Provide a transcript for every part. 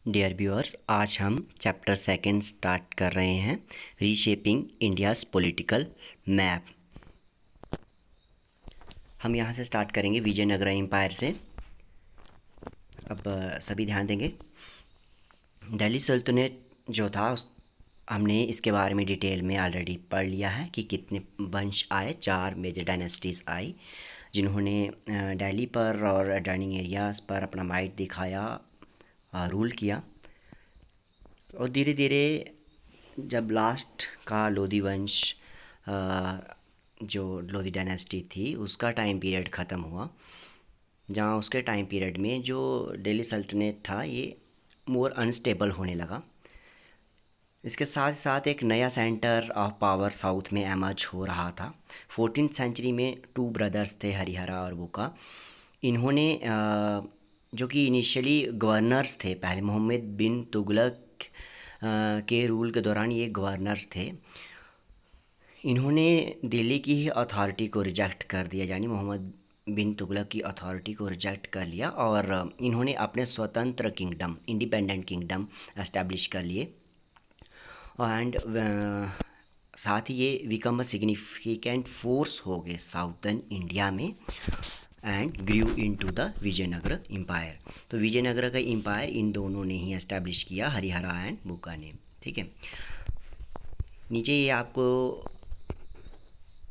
Dear viewers, आज हम chapter second start कर रहे हैं, रीशेपिंग इंडियाज़ पॉलिटिकल मैप। हम यहाँ से स्टार्ट करेंगे विजयनगर एम्पायर से। अब सभी ध्यान देंगे। दिल्ली सुल्तानेट जो था हमने इसके बारे में डिटेल में ऑलरेडी पढ़ लिया है कि कितने वंश आए। 4 मेजर डायनेस्टीज़ आई जिन्होंने दिल्ली पर और अडजॉइनिंग एरियाज़ पर अपना माइट दिखाया, रूल किया। और धीरे धीरे जब लास्ट का लोधी वंश, जो लोधी डायनेस्टी थी, उसका टाइम पीरियड ख़त्म हुआ, जहाँ उसके टाइम पीरियड में जो दिल्ली सल्तनत था ये मोर अनस्टेबल होने लगा। इसके साथ साथ एक नया सेंटर ऑफ पावर साउथ में एमर्ज हो रहा था। 14th सेंचुरी में 2 ब्रदर्स थे, हरिहरा और बुका। इन्होंने जो कि इनिशियली गवर्नर्स थे, पहले मोहम्मद बिन तुगलक के रूल के दौरान ये गवर्नर्स थे। इन्होंने दिल्ली की ही अथॉरिटी को रिजेक्ट कर दिया, यानी मोहम्मद बिन तुगलक की अथॉरिटी को रिजेक्ट कर लिया और इन्होंने अपने स्वतंत्र किंगडम, इंडिपेंडेंट किंगडम एस्टैब्लिश कर लिए। एंड साथ ही ये बिकम अ सिग्निफिकेंट फोर्स हो गए साउथर्न इंडिया में and grew into the Vijayanagar empire. तो विजयनगर का एम्पायर इन दोनों ने ही एस्टैब्लिश किया, हरिहरा एंड बुका ने। ठीक है, नीचे ये आपको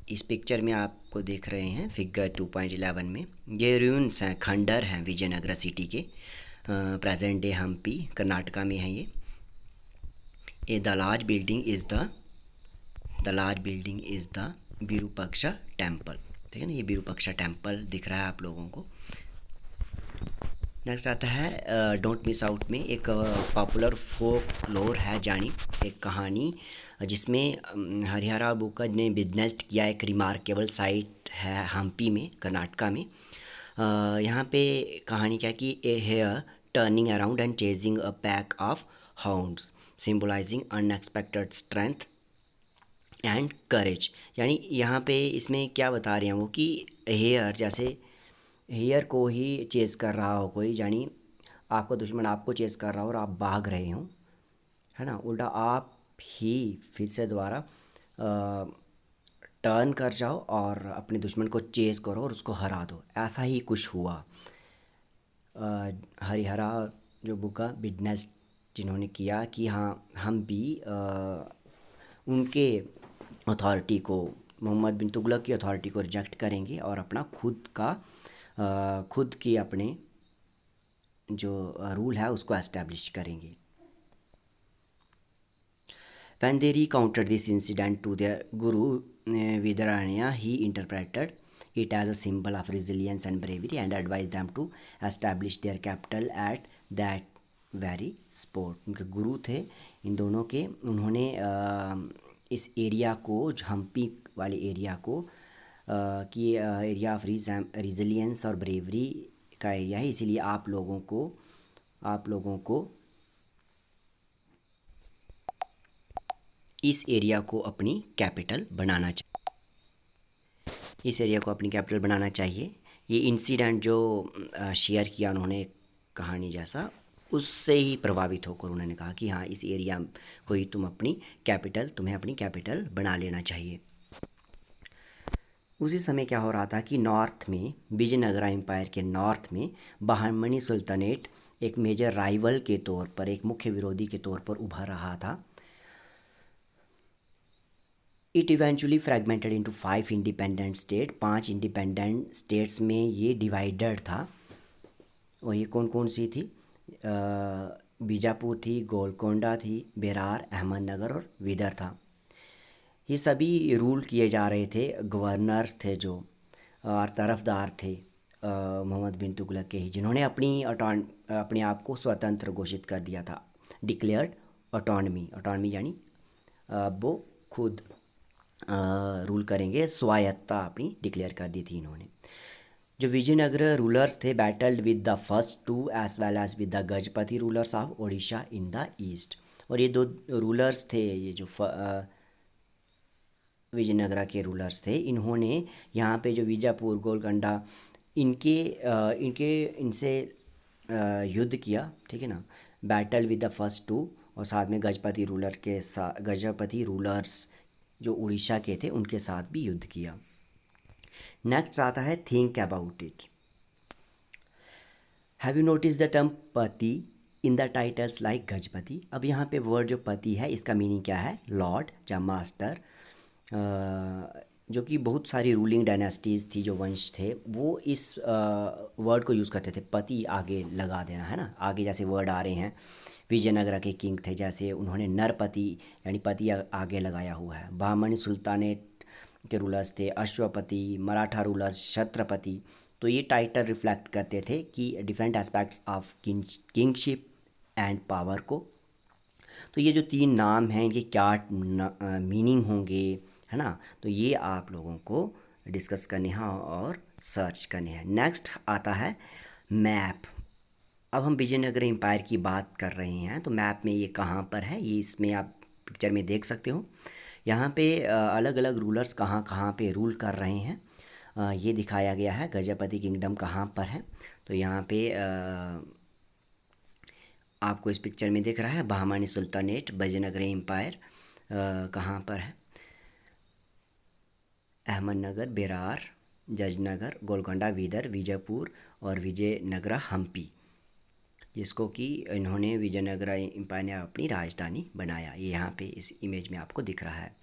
इस पिक्चर में आपको देख रहे हैं फिगर 2.11 में ये रूइंस हैं, खंडर हैं विजयनगर सिटी के। प्रेजेंट डे हम्पी कर्नाटका में है ये the large building is the Virupaksha temple. ठीक है ना, ये विरूपाक्षा टेम्पल दिख रहा है आप लोगों को। नेक्स्ट आता है डोंट मिस आउट में एक पॉपुलर फोक लोर है जानी, एक कहानी जिसमें हरिहरा बुका ने बिजनेस किया। एक रिमार्केबल साइट है हम्पी में, कर्नाटका में। यहाँ पे कहानी क्या कि a hare turning around and chasing a pack of hounds symbolising unexpected strength and courage. यानी यहाँ पे इसमें क्या बता रहे हैं वो कि हेयर, जैसे हेयर को ही चेस कर रहा हो कोई, यानी आपका दुश्मन आपको चेस कर रहा हो और आप भाग रहे हो, है ना, उल्टा आप ही फिर से दोबारा टर्न कर जाओ और अपने दुश्मन को चेस करो और उसको हरा दो। ऐसा ही कुछ हुआ। हरिहरा जो बुका बिजनेस जिन्होंने किया कि हाँ हम भी उनके अथॉरिटी को, मोहम्मद बिन तुगलक की अथॉरिटी को रिजेक्ट करेंगे और अपना खुद की अपने जो रूल है उसको एस्टैब्लिश करेंगे। When they recounted this incident to their guru Vidaranya, he interpreted it as a symbol of resilience and bravery and advised them to establish their capital at that very spot. उनके गुरु थे इन दोनों के, उन्होंने इस area को, हम्पी वाले area को कि एरिया ऑफ रिजिलियंस और ब्रेवरी का एरिया है, इसीलिए आप लोगों को इस एरिया को अपनी कैपिटल बनाना चाहिए। ये इंसिडेंट जो शेयर किया उन्होंने कहानी जैसा, उससे ही प्रभावित होकर उन्होंने कहा कि हाँ इस एरिया को ही तुम्हें अपनी कैपिटल बना लेना चाहिए। उसी समय क्या हो रहा था कि नॉर्थ में, विजयनगरा एम्पायर के नॉर्थ में बहमनी सुल्तानेट एक मेजर राइवल के तौर पर, एक मुख्य विरोधी के तौर पर उभर रहा था। It eventually fragmented into 5 independent state, 5 independent states में ये डिवाइडेड था। और ये कौन कौन सी थी? बीजापुर थी, गोलकोंडा थी, बेरार, अहमदनगर और विदर था। ये सभी रूल किए जा रहे थे, गवर्नर्स थे जो और तरफदार थे मोहम्मद बिन तुगलक के ही, जिन्होंने अपने आप को स्वतंत्र घोषित कर दिया था। डिक्लेयर्ड ऑटोनमी यानी वो खुद रूल करेंगे, स्वायत्ता अपनी डिक्लेयर कर दी थी इन्होंने। जो विजयनगर रूलर्स थे battled with the first 2 as well as with the Gajapati rulers of Odisha in the east. और ये 2 रूलर्स थे, ये जो विजयनगरा के रूलर्स थे, इन्होंने यहाँ पे जो बीजापुर, गोलकोंडा, इनसे युद्ध किया। ठीक है ना, battle with the first two, और साथ में गजपति रूलर्स जो उड़ीसा के थे उनके साथ भी युद्ध किया। नेक्स्ट आता है think about it. Have you notice the term pati in the titles like Gajapati. अब यहाँ पे वर्ड जो पति है इसका मीनिंग क्या है, लॉर्ड या मास्टर, जो कि बहुत सारी रूलिंग डायनेस्टीज़ थी, जो वंश थे, वो इस वर्ड को यूज़ करते थे, पति आगे लगा देना, है ना। आगे जैसे वर्ड आ रहे हैं, विजयनगरा के किंग थे, जैसे उन्होंने नरपति यानी पति आगे लगाया हुआ है। बहमनी सुल्तानेट के रूलर्स थे अश्वपति, मराठा रूलर्स छत्रपति। तो ये टाइटल रिफ्लेक्ट करते थे कि different aspects of kingship and power को। तो ये जो 3 नाम हैं इनके क्या मीनिंग होंगे, है ना, तो ये आप लोगों को डिस्कस करने हैं और सर्च करने हैं। नेक्स्ट आता है मैप। अब हम विजयनगर एम्पायर की बात कर रहे हैं, तो मैप में ये कहाँ पर है, ये इसमें आप पिक्चर में देख सकते हो। यहाँ पे अलग अलग रूलर्स कहाँ कहाँ पे रूल कर रहे हैं, ये दिखाया गया है। गजपति किंगडम कहाँ पर है, तो यहाँ पे आपको इस पिक्चर में दिख रहा है बहमानी सुल्तानेट, विजयनगर एम्पायर कहाँ पर है, अहमदनगर, बेरार, जजनगर, गोलकोंडा, बीदर, विजयपुर और विजयनगरा हम्पी, जिसको कि इन्होंने विजयनगरा एम्पायर ने अपनी राजधानी बनाया। ये यहाँ पे इस इमेज में आपको दिख रहा है।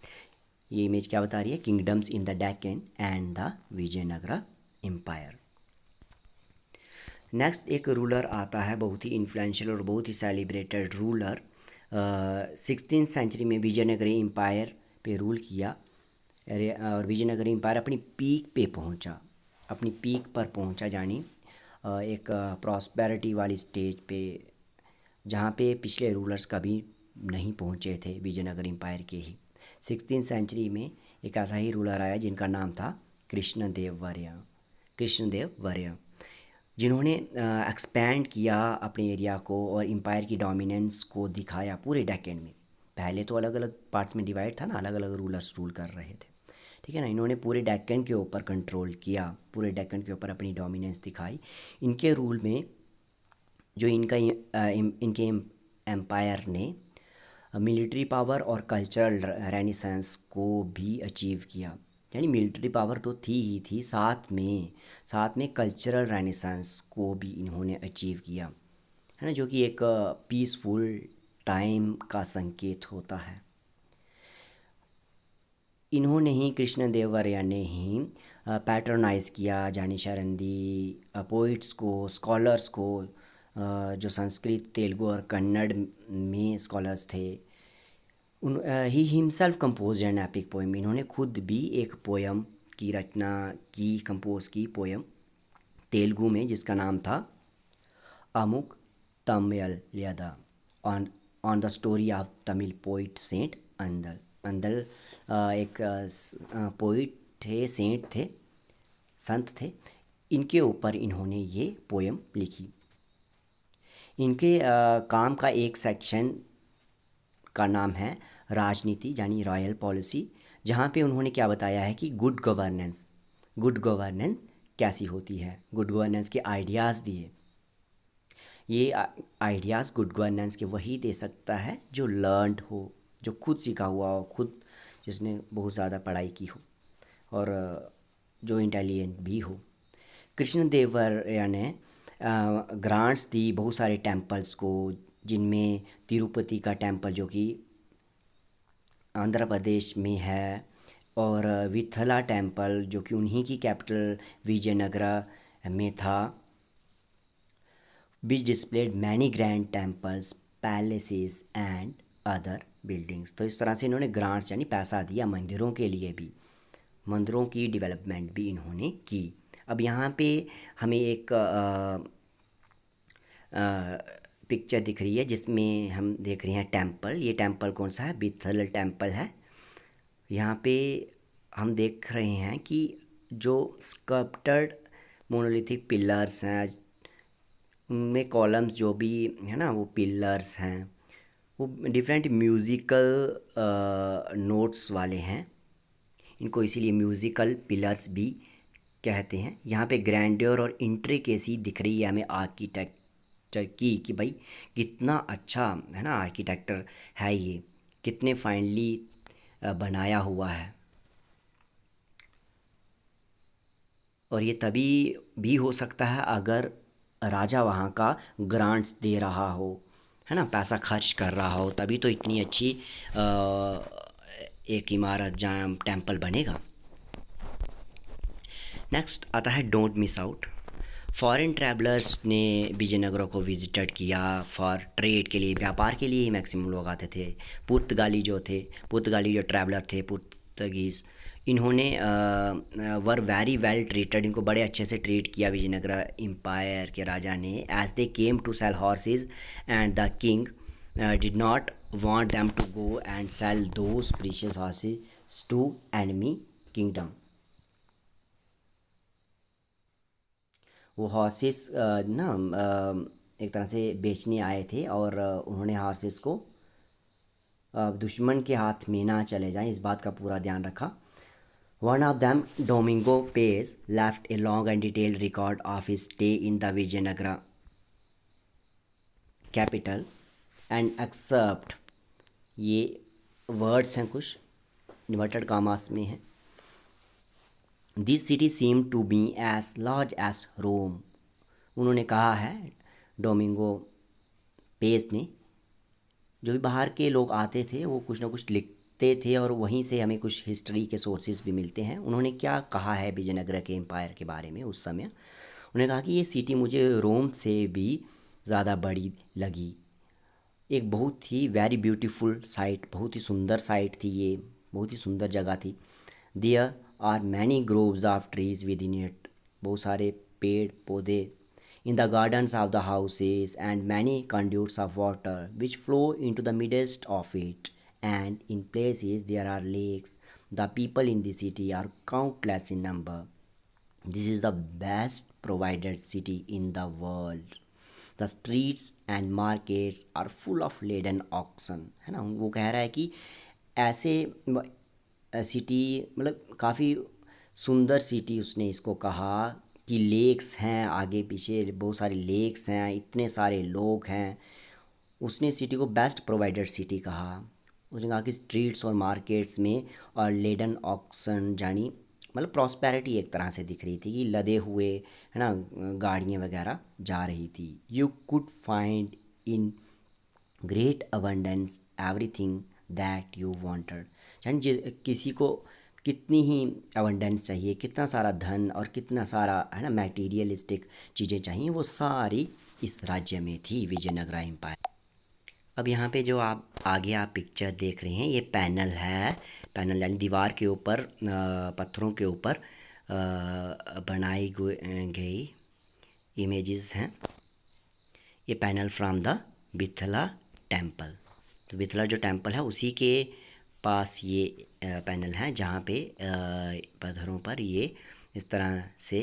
ये इमेज क्या बता रही है, kingdoms in the Deccan and the Vijayanagara empire. Next एक रूलर आता है, बहुत ही इन्फ्लुएंशियल और बहुत ही सेलिब्रेटेड रूलर, 16th सेंचुरी में विजयनगर एम्पायर पे रूल किया, और विजयनगर एम्पायर अपनी पीक पे पहुंचा, अपनी पीक पर पहुंचा, यानी एक प्रॉस्पेरिटी वाली स्टेज पे, जहाँ पे पिछले रूलर्स कभी नहीं पहुँचे थे, विजयनगर एम्पायर के ही। 16th सेंचुरी में एक ऐसा ही रूलर आया जिनका नाम था कृष्णदेव वर्य, जिन्होंने एक्सपैंड किया अपने एरिया को और एम्पायर की डोमिनेंस को दिखाया पूरे डेक्कन में। पहले तो अलग अलग पार्ट्स में डिवाइड था ना, अलग अलग रूलर्स रूल कर रहे थे, ठीक है ना। इन्होंने पूरे डेक्कन के ऊपर कंट्रोल किया, पूरे डेक्कन के ऊपर अपनी डोमिनेंस दिखाई। इनके रूल में जो इनके एम्पायर ने मिलिट्री पावर और कल्चरल रेनेसेंस को भी अचीव किया, यानी मिलिट्री पावर तो थी ही थी, साथ में कल्चरल रेनेसेंस को भी इन्होंने अचीव किया, है ना, जो कि एक पीसफुल टाइम का संकेत होता है। इन्होंने ही, कृष्णदेवराय ने ही पैट्रोनाइज़ किया जानिशारंदी पोइट्स को, स्कॉलर्स को, जो संस्कृत, तेलुगु और कन्नड़ में स्कॉलर्स थे। He himself compose an epic poem, इन्होंने खुद भी एक पोएम की रचना की, कंपोज की पोएम तेलुगु में, जिसका नाम था अमुक तमिल यदा, on the story of Tamil poet saint Andal. एक पोइट थे, सेंट थे, संत थे, इनके ऊपर इन्होंने ये पोएम लिखी। इनके काम का एक सेक्शन का नाम है राजनीति, यानी रॉयल पॉलिसी, जहाँ पे उन्होंने क्या बताया है कि गुड गवर्नेंस कैसी होती है, गुड गवर्नेंस के आइडियाज़ दिए। ये आइडियाज़ गुड गवर्नेंस के वही दे सकता है जो लर्नड हो, जो खुद सीखा हुआ हो, खुद जिसने बहुत ज़्यादा पढ़ाई की हो और जो इंटेलिजेंट भी हो। कृष्णदेवराय ने ग्रांट्स दी बहुत सारे टेम्पल्स को, जिनमें तिरुपति का टेम्पल जो कि आंध्र प्रदेश में है, और विथला टेम्पल जो कि उन्हीं की कैपिटल विजयनगरा में था, which displayed many grand temples, palaces and other buildings। तो इस तरह से इन्होंने ग्रांट्स यानी पैसा दिया मंदिरों के लिए भी, मंदिरों की डेवलपमेंट भी इन्होंने की। अब यहाँ पे हमें एक पिक्चर दिख रही है जिसमें हम देख रहे हैं टेम्पल। ये टेम्पल कौन सा है, विथल टेम्पल है। यहाँ पे हम देख रहे हैं कि जो स्कल्प्टेड मोनोलिथिक पिलर्स हैं, उनमें कॉलम्स जो भी है ना, वो पिलर्स हैं, वो डिफरेंट म्यूज़िकल नोट्स वाले हैं, इनको इसीलिए म्यूज़िकल पिलर्स भी कहते हैं। यहाँ पे ग्रैंडियर और इंट्रिकेसी दिख रही है हमें की कि भाई कितना अच्छा है ना आर्किटेक्टर है ये, कितने फाइनली बनाया हुआ है। और ये तभी भी हो सकता है अगर राजा वहाँ का ग्रांट्स दे रहा हो, है ना, पैसा खर्च कर रहा हो, तभी तो इतनी अच्छी एक इमारत जहाँ टेम्पल बनेगा। नेक्स्ट आता है don't miss out. Foreign travellers ने विजयनगरों को विजिटेड किया फॉर ट्रेड के लिए, व्यापार के लिए ही मैक्सिमम लोग आते थे। पुर्तगाली जो ट्रैवलर थे, पुर्तगीज़, इन्होंने वर वेरी वेल ट्रीटेड, इनको बड़े अच्छे से ट्रीट किया विजयनगर एम्पायर के राजा ने। As they came to sell horses and the king did not want them to go and sell those precious horses to enemy kingdom. वो हॉर्सेस ना एक तरह से बेचने आए थे और उन्होंने हॉर्सेस को दुश्मन के हाथ में ना चले जाएं, इस बात का पूरा ध्यान रखा। One of them, Domingo Paes, left a long and detailed record of his stay in the Vijayanagara capital and except, ये वर्ड्स हैं कुछ इन्वर्टेड कामास में हैं। This city seem to be as large as Rome. उन्होंने कहा है Domingo page ने, जो भी बाहर के लोग आते थे वो कुछ ना कुछ लिखते थे और वहीं से हमें कुछ हिस्ट्री के सोर्सेज भी मिलते हैं। उन्होंने क्या कहा है विजयनगर के एम्पायर के बारे में उस समय, उन्होंने कहा कि ये सिटी मुझे रोम से भी ज़्यादा बड़ी लगी। एक बहुत ही वेरी ब्यूटीफुल साइट, बहुत ही सुंदर साइट थी ये, बहुत ही सुंदर जगह थी। There are many groves of trees within it, बहुत सारे पेड़ पौधे in the gardens of the houses, and many conduits of water which flow into the midst of it, and in places there are lakes. The people in the city are countless in number. This is the best provided city in the world. The streets and markets are full of laden oxen, है ना। वो कह रहा है कि ऐसे city, मतलब काफ़ी सुंदर सिटी उसने इसको कहा कि लेक्स हैं, आगे पीछे बहुत सारे लेक्स हैं, इतने सारे लोग हैं। उसने सिटी को बेस्ट प्रोवाइडेड सिटी कहा। उसने कहा कि स्ट्रीट्स और मार्केट्स में और लेडन ऑक्सन जानी, मतलब प्रॉस्पेरिटी एक तरह से दिख रही थी कि लदे हुए, है ना, गाड़ियाँ वगैरह जा रही थी। You could find in great abundance everything that you wanted, यानी किसी को कितनी ही अबंडेंस चाहिए, कितना सारा धन और कितना सारा, है ना, मटेरियलिस्टिक चीज़ें चाहिए, वो सारी इस राज्य में थी विजयनगर एम्पायर। अब यहाँ पे जो आप आगे आप पिक्चर देख रहे हैं, ये पैनल है। पैनल यानी दीवार के ऊपर पत्थरों के ऊपर बनाई गई इमेजेस हैं। ये पैनल फ्रॉम द बिथला टेम्पल, तो बिथला जो टेम्पल है उसी के पास ये पैनल है जहाँ पे पत्थरों पर ये इस तरह से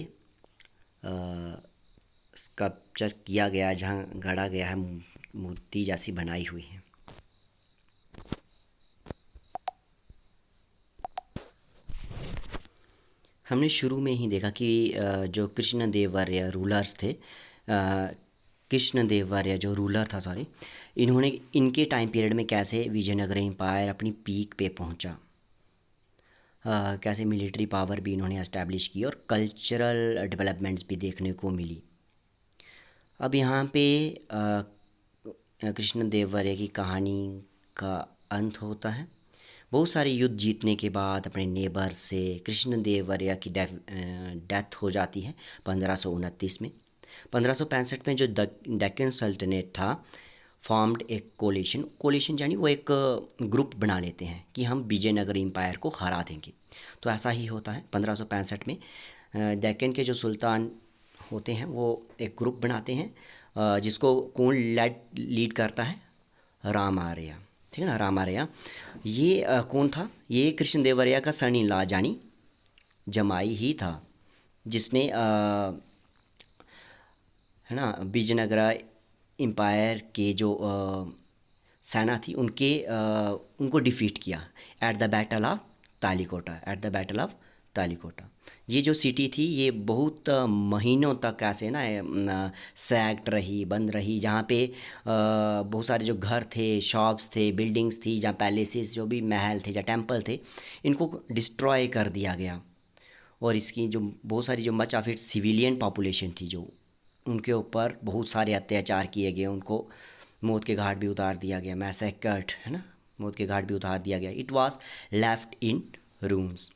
स्कल्पचर किया गया है, जहाँ गढ़ा गया है, मूर्ति जैसी बनाई हुई है। हमने शुरू में ही देखा कि जो कृष्णदेवराय रूलर्स थे, कृष्णदेवराय जो रूलर था, सॉरी, इन्होंने इनके टाइम पीरियड में कैसे विजयनगर एम्पायर अपनी पीक पे पहुंचा, कैसे मिलिट्री पावर भी इन्होंने एस्टैब्लिश की और कल्चरल डेवलपमेंट्स भी देखने को मिली। अब यहाँ पे कृष्णदेवराय की कहानी का अंत होता है। बहुत सारे युद्ध जीतने के बाद अपने नेबर से कृष्णदेवराय की डेथ हो जाती है 1529 में। 1565 में जो डेक्कन सल्तनत था फॉर्म्ड एक कोलिशन यानी वो एक ग्रुप बना लेते हैं कि हम विजयनगर एम्पायर को हरा देंगे। तो ऐसा ही होता है 1565 में डेक्कन के जो सुल्तान होते हैं वो एक ग्रुप बनाते हैं, जिसको कौन लीड करता है, राम आर्य, ठीक है ना। राम आर्य ये कौन था, ये कृष्णदेवराय का सन इन लॉ यानी जमाई ही था, जिसने है ना विजयनगर एम्पायर के जो सेना थी उनको डिफीट किया at the battle of Talikota, Talikota. ये जो सिटी थी ये बहुत महीनों तक ऐसे ना सैक्ड रही, बंद रही, जहाँ पे बहुत सारे जो घर थे, शॉप्स थे, बिल्डिंग्स थी, जहाँ पैलेसेस जो भी महल थे, जहाँ टेम्पल थे, इनको डिस्ट्रॉय कर दिया गया। और इसकी जो बहुत सारी जो much of it civilian population थी, जो उनके ऊपर बहुत सारे अत्याचार किए गए, उनको मौत के घाट भी उतार दिया गया, मैसेकर्ड है ना, मौत के घाट भी उतार दिया गया। It was left in rooms,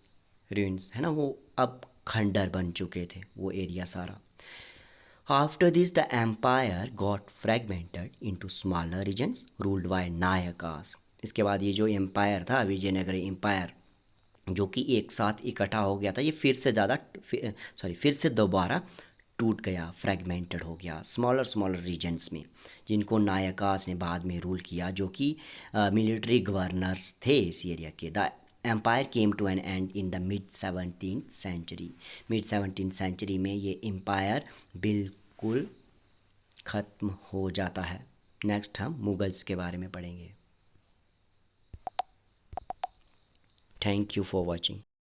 ruins है ना, वो अब खंडर बन चुके थे वो एरिया सारा। After this the empire got fragmented into smaller regions ruled by Nayakas. इसके बाद ये जो एम्पायर था, विजयनगरी एम्पायर, जो कि एक साथ इकट्ठा हो गया था, ये फिर से दोबारा टूट गया, फ्रेगमेंटेड हो गया स्मॉलर स्मॉलर रीजन्स में, जिनको नायकास ने बाद में रूल किया, जो कि मिलिट्री गवर्नर्स थे इस एरिया के। The empire came to an end in the mid 17th century. Mid 17th century में ये एम्पायर बिल्कुल ख़त्म हो जाता है। नेक्स्ट हम मुगल्स के बारे में पढ़ेंगे। Thank you for watching.